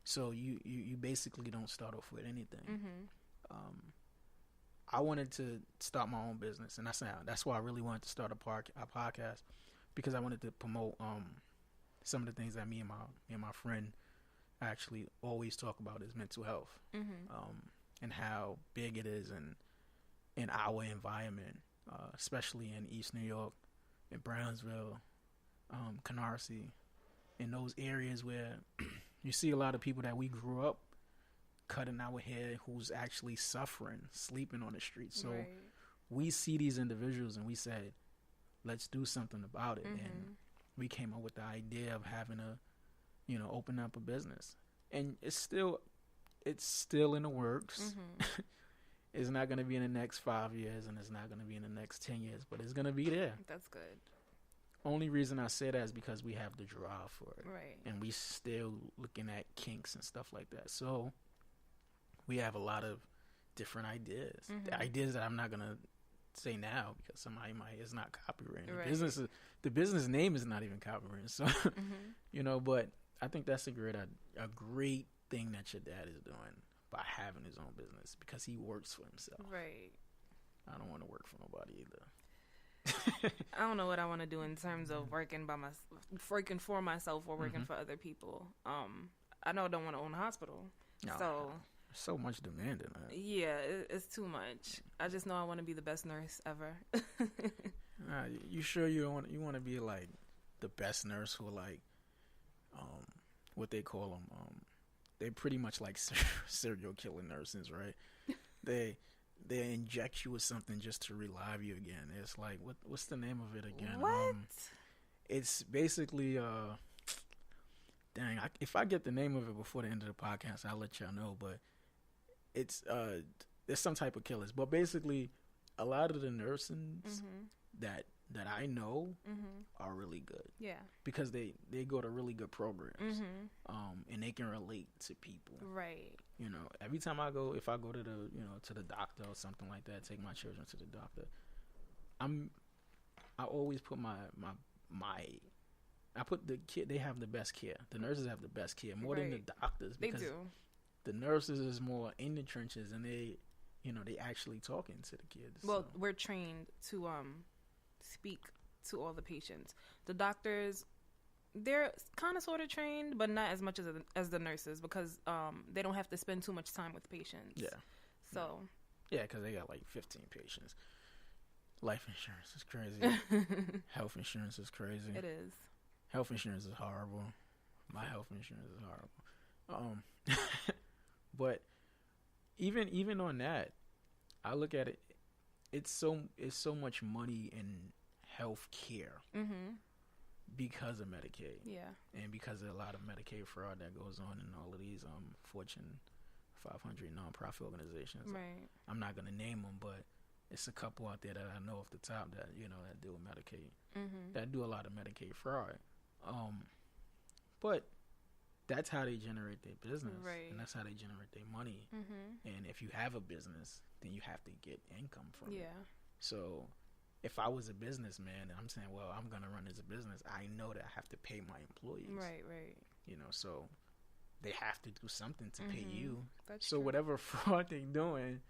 So you basically don't start off with anything. Mm-hmm. I wanted to start my own business, and that's why I really wanted to start a podcast, because I wanted to promote some of the things that me and my friend actually always talk about is mental health, Mm-hmm. and how big it is in our environment, especially in East New York, in Brownsville, Canarsie, in those areas where you see a lot of people that we grew up cutting our hair who's actually suffering, sleeping on the street. So Right. we see these individuals and we said, let's do something about it. Mm-hmm. And we came up with the idea of having open up a business. And it's still in the works. Mm-hmm. It's not going to be in the next 5 years, and it's not going to be in the next 10 years, but it's going to be there. That's good. Only reason I say that is because we have the drive for it. Right. And we still looking at kinks and stuff like that. So we have a lot of different ideas. Mm-hmm. The ideas that I'm not going to say now because somebody might, it's not copyrighted. Right. The business name is not even copyrighted. So, Mm-hmm. But I think that's a great thing that your dad is doing by having his own business, because he works for himself. Right. I don't want to work for nobody either. I don't know what I want to do in terms of working for myself or working Mm-hmm. for other people. I know I don't want to own a hospital, No, so so much demand in that. yeah, it's too much. I just know I want to be the best nurse ever. You sure you want to be like the best nurse who like what they call them they pretty much like serial killer nurses, right? they inject you with something just to revive you again. It's like what's the name of it again? What? It's basically if I get the name of it before the end of the podcast, I'll let y'all know. But it's there's some type of killers. But basically, a lot of the nurses Mm-hmm. that I know Mm-hmm. are really good Yeah. because they go to really good programs, Mm-hmm. and they can relate to people. Right. Every time if I go to the doctor or something like that, take my children to the doctor, I always put I put the kid. They have the best care. The nurses have the best care more than the Right. doctors, They because do. the nurses is more in the trenches and they actually talking to the kids. Well, so. we're trained to speak to all the patients. The doctors, they're kind of sort of trained, but not as much as the nurses, because they don't have to spend too much time with patients. Yeah. So. Yeah, because they got like 15 patients. Life insurance is crazy. Health insurance is crazy. It is. Health insurance is horrible. My health insurance is horrible. But even on that, I look at it. It's so much money in health care Mm-hmm. because of Medicaid. Yeah. And because of a lot of Medicaid fraud that goes on in all of these Fortune 500 nonprofit organizations. Right. I'm not gonna name them, but it's a couple out there that I know off the top that that deal with Medicaid, Mm-hmm. that do a lot of Medicaid fraud. But that's how they generate their business, Right. and that's how they generate their money. Mm-hmm. And if you have a business, then you have to get income from it. Yeah. So if I was a businessman and I'm saying, well, I'm going to run this business, I know that I have to pay my employees. Right. Right. So they have to do something to pay Mhm. you. That's So true. whatever fraud they're doing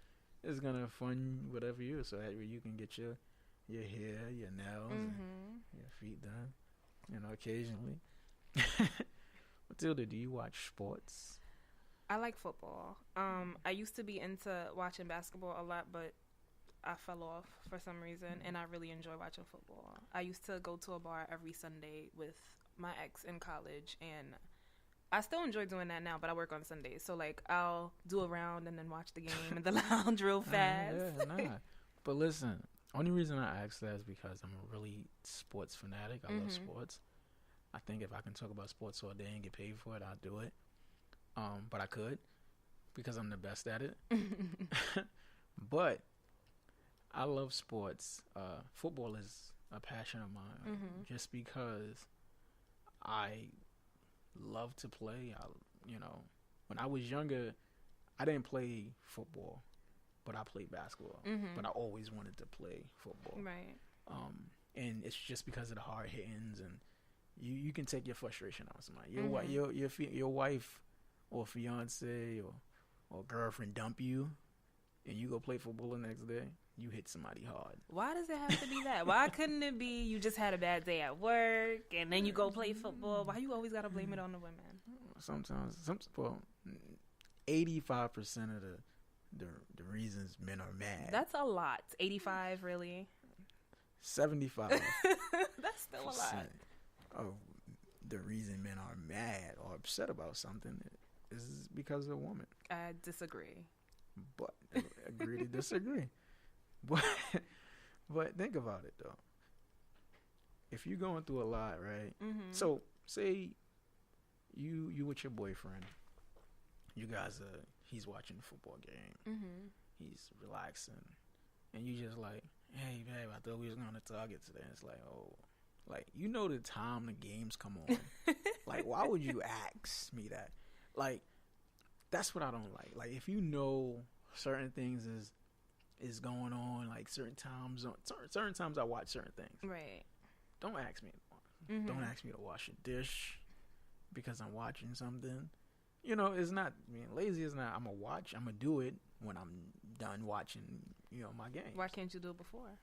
is going to fund whatever so that way you can get your hair, your nails, and Mm-hmm. your feet done, occasionally. Matilda, do you watch sports? I like football. I used to be into watching basketball a lot, but I fell off for some reason, and I really enjoy watching football. I used to go to a bar every Sunday with my ex in college, and I still enjoy doing that now, but I work on Sundays. So, like, I'll do a round and then watch the game in the lounge real fast. But listen, only reason I ask that is because I'm a really sports fanatic. I love sports. I think if I can talk about sports all day and get paid for it, I'll do it. But I could, because I'm the best at it. But I love sports. Football is a passion of mine, just because I love to play. When I was younger, I didn't play football, but I played basketball. But I always wanted to play football. Right. And it's just because of the hard hittings, and you can take your frustration out of somebody. Your wife or fiance or girlfriend dump you, and you go play football the next day, you hit somebody hard. Why does it have to be that? Why couldn't it be you just had a bad day at work and then you go play football? Why you always gotta blame it on the women? Sometimes, 85% of the reasons men are mad. That's a lot. 85, really? 75. That's still a lot. Of the reason men are mad or upset about something is because of a woman. I disagree. But agree to disagree. But think about it though. If you're going through a lot, right? Mm-hmm. So say you with your boyfriend. You guys he's watching the football game. Mm-hmm. He's relaxing, and you just like, hey babe, I thought we was going to Target today. And it's like, oh, like you know the time the games come on. Like why would you ask me that? Like that's what I don't like. Like if you know certain things is going on, like certain times I watch certain things. Right. Don't ask me. Mm-hmm. Don't ask me to wash a dish because I'm watching something. You know, it's not being lazy. It's not. I'm gonna do it when I'm done watching. You know, my game. Why can't you do it before?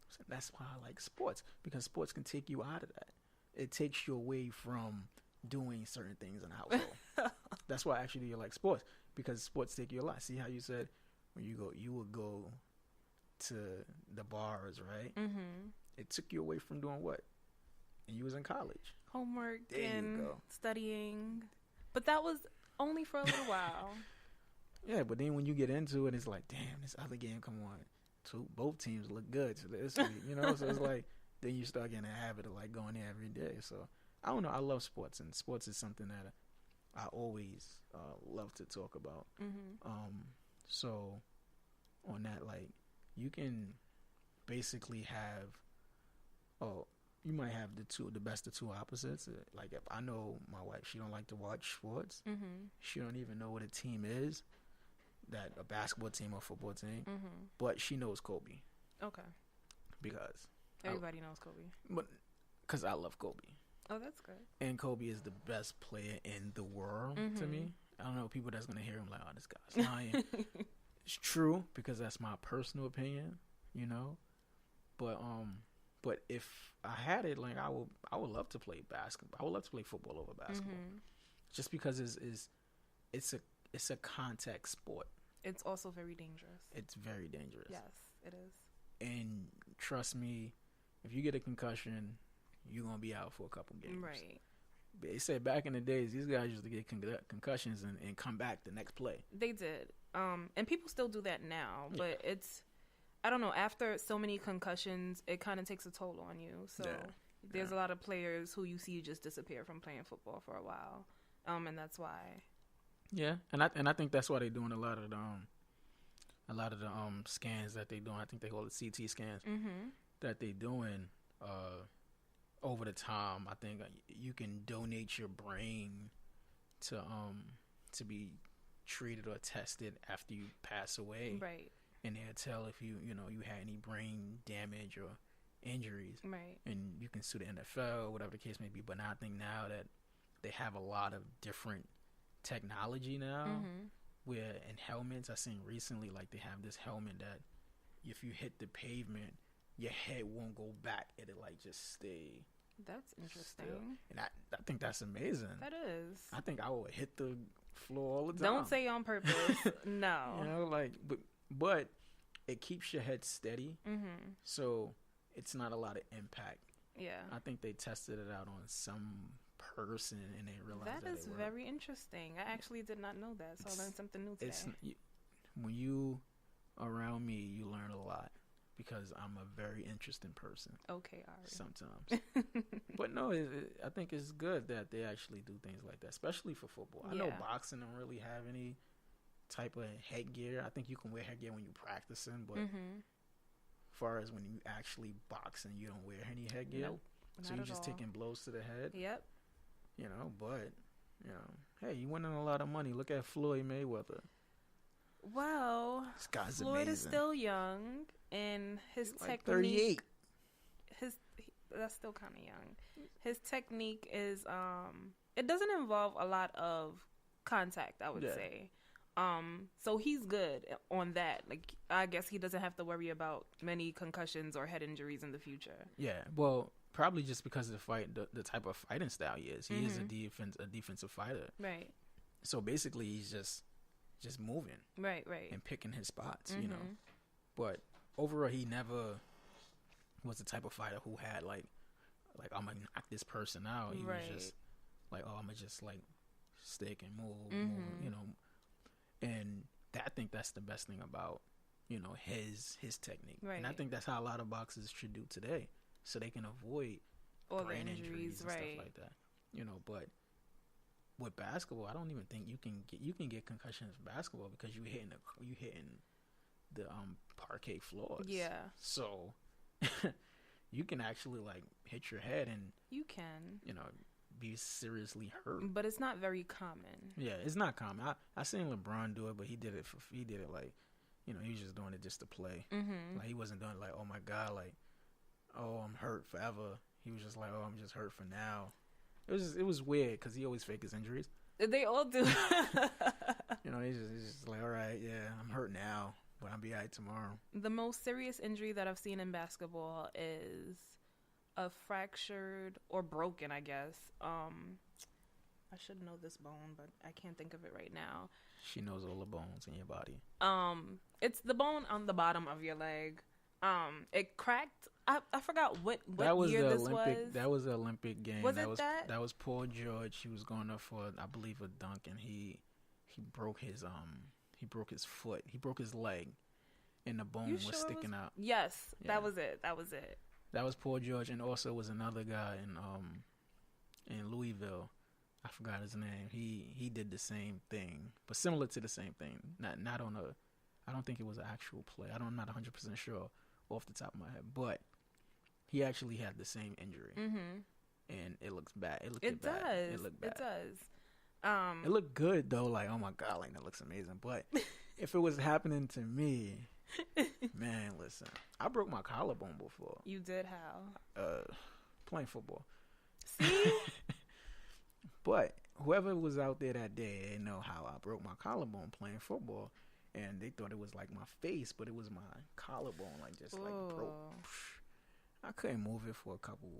So that's why I like sports, because sports can take you out of that. It takes you away from doing certain things in the household. That's why actually you like sports, because sports take you a lot. See how you said when you would go to the bars, right? Mm-hmm. It took you away from doing what? And you was in college. Homework there and studying. But that was only for a little while. Yeah, but then when you get into it, it's like, damn, this other game come on. Both teams look good to this week, you know? So it's like, then you start getting a habit of like going there every day. So I don't know. I love sports, and sports is something that I always love to talk about. Mm-hmm. So on that, like, you can basically have, you might have the best of two opposites. Like if I know my wife, she don't like to watch sports. Mm-hmm. She don't even know what a team is, that a basketball team or football team. Mm-hmm. But she knows Kobe. Okay. Because everybody knows Kobe. But because I love Kobe. Oh, that's good. And Kobe is the best player in the world to me. I don't know people that's gonna hear him like, oh, this guy's lying. It's true because that's my personal opinion, you know. But if I had it, like I would love to play basketball. I would love to play football over basketball, just because it's a contact sport. It's also very dangerous. It's very dangerous. Yes, it is. And trust me, if you get a concussion, you're gonna be out for a couple games. Right. They said back in the days, these guys used to get concussions and come back the next play. They did. And people still do that now, but it's, I don't know, after so many concussions, it kind of takes a toll on you. So there's a lot of players who you see just disappear from playing football for a while. And that's why. Yeah, and I think that's why they're doing a lot of the scans that they doing. I think they call it CT scans that they doing over the time. I think you can donate your brain to be treated or tested after you pass away. Right. And they'll tell if you had any brain damage or injuries. Right. And you can sue the NFL, whatever the case may be. But now I think now that they have a lot of different technology now, where in helmets, I seen recently, like they have this helmet that if you hit the pavement, your head won't go back. It'll like just stay. That's interesting. Still. And I think that's amazing. That is. I think I would hit the floor all the time. Don't say on purpose. No. You know, like, but it keeps your head steady. So it's not a lot of impact. Yeah. I think they tested it out on some person and they realized that is very interesting. I actually did not know that, so I learned something new today. When you around me, you learn a lot because I'm a very interesting person. Okay, Ari. Sometimes. But no, I think it's good that they actually do things like that, especially for football. I know boxing don't really have any type of headgear. I think you can wear headgear when you're practicing, but as far as when you actually boxing, you don't wear any headgear. Nope, so you're just taking blows to the head. Yep. You know, but, you know, hey, you winning a lot of money. Look at Floyd Mayweather. Well, this guy's Floyd amazing. is still young, and his like technique... 38. That's still kind of young. His technique is, it doesn't involve a lot of contact, I would say. So he's good on that. Like, I guess he doesn't have to worry about many concussions or head injuries in the future. Yeah, well, probably just because of the type of fighting style he is. He is a defensive fighter. Right. So basically, he's just moving. Right. And picking his spots, you know. But overall, he never was the type of fighter who had like I'm gonna knock this person out. He was just like, oh, I'm gonna just like stick and move, you know. And I think that's the best thing about, you know, his technique. Right. And I think that's how a lot of boxers should do today, so they can avoid all brain the injuries and stuff like that. You know, but with basketball, I don't even think you can get concussions in basketball because you hitting the parquet floors. Yeah. So you can actually like hit your head and you can, you know, be seriously hurt. But it's not very common. Yeah, it's not common. I seen LeBron do it, but he did it like, you know, he was just doing it just to play. Like he wasn't doing it like, oh my God, like, oh, I'm hurt forever. He was just like, oh, I'm just hurt for now. It was weird because he always fake his injuries. They all do. You know, he's just like, all right, yeah, I'm hurt now, but I'll be all right tomorrow. The most serious injury that I've seen in basketball is a fractured or broken, I guess. I should know this bone, but I can't think of it right now. She knows all the bones in your body. It's the bone on the bottom of your leg. It cracked. I forgot what year this was. That was the Olympic game. Was that was Paul George. He was going up for, I believe, a dunk, and he broke his foot. He broke his leg, and the bone was sticking out. Yes, yeah. That was it. That was Paul George, and also was another guy in Louisville. I forgot his name. He did the same thing, but similar to the same thing. Not on a. I don't think it was an actual play. I'm not 100% sure off the top of my head, but he actually had the same injury, and it looks bad. It looked bad. It looked bad. It does. It looked good though. Like, oh my God, like that looks amazing. But if it was happening to me, man, listen, I broke my collarbone before. You did how? Playing football. See. But whoever was out there that day, they know how I broke my collarbone playing football. And they thought it was like my face, but it was my collarbone, like just like broke. I couldn't move it for a couple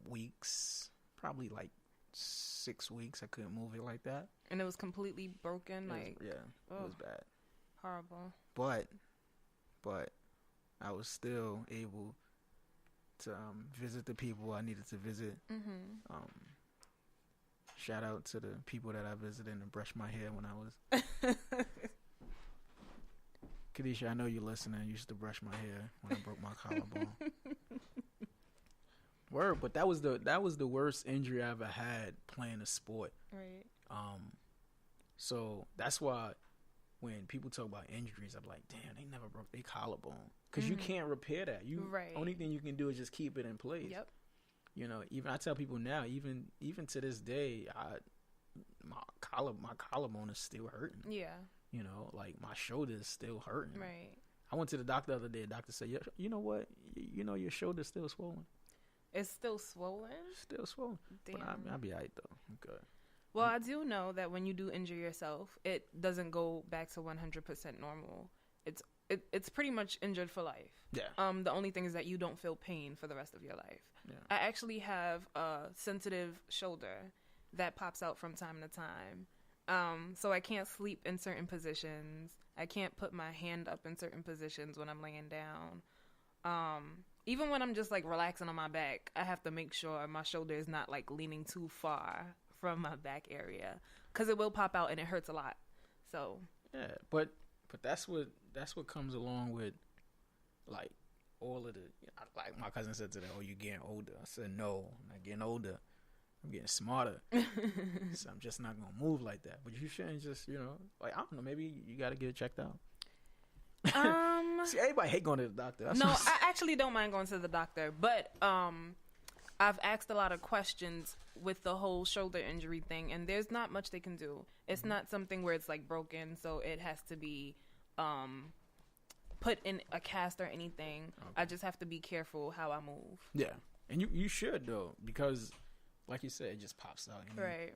weeks, probably like 6 weeks. I couldn't move it like that. And it was completely broken, It was bad. Horrible. But I was still able to visit the people I needed to visit. Shout out to the people that I visited and brushed my hair when I was. Kadisha, I know you're listening. I used to brush my hair when I broke my collarbone. Word, but that was the worst injury I ever had playing a sport. Right. So that's why when people talk about injuries, I'm like, damn, they never broke their collarbone because you can't repair that. Only thing you can do is just keep it in place. Yep. You know, even I tell people now, even to this day, my collarbone is still hurting. Yeah. You know, like my shoulder is still hurting. Right. I went to the doctor the other day. The doctor said, you know what? You know, your shoulder's still swollen. It's still swollen? Still swollen. Damn. But I'll be all right, though. I'm good. Well, I do know that when you do injure yourself, it doesn't go back to 100% normal. It's pretty much injured for life. Yeah. The only thing is that you don't feel pain for the rest of your life. Yeah. I actually have a sensitive shoulder that pops out from time to time. So I can't sleep in certain positions. I can't put my hand up in certain positions when I'm laying down. Even when I'm just like relaxing on my back, I have to make sure my shoulder is not like leaning too far from my back area because it will pop out and it hurts a lot. So yeah, but that's what comes along with like all of the, like my cousin said today, oh, you're getting older. I said, no, I'm not getting older. I'm getting smarter. So I'm just not going to move like that. But you shouldn't just, like, I don't know, maybe you got to get it checked out. See, everybody hate going to the doctor. No, I actually don't mind going to the doctor. But I've asked a lot of questions with the whole shoulder injury thing, and there's not much they can do. It's not something where it's, like, broken, so it has to be put in a cast or anything. Okay. I just have to be careful how I move. Yeah. And you should, though, because, like you said, it just pops out. Right.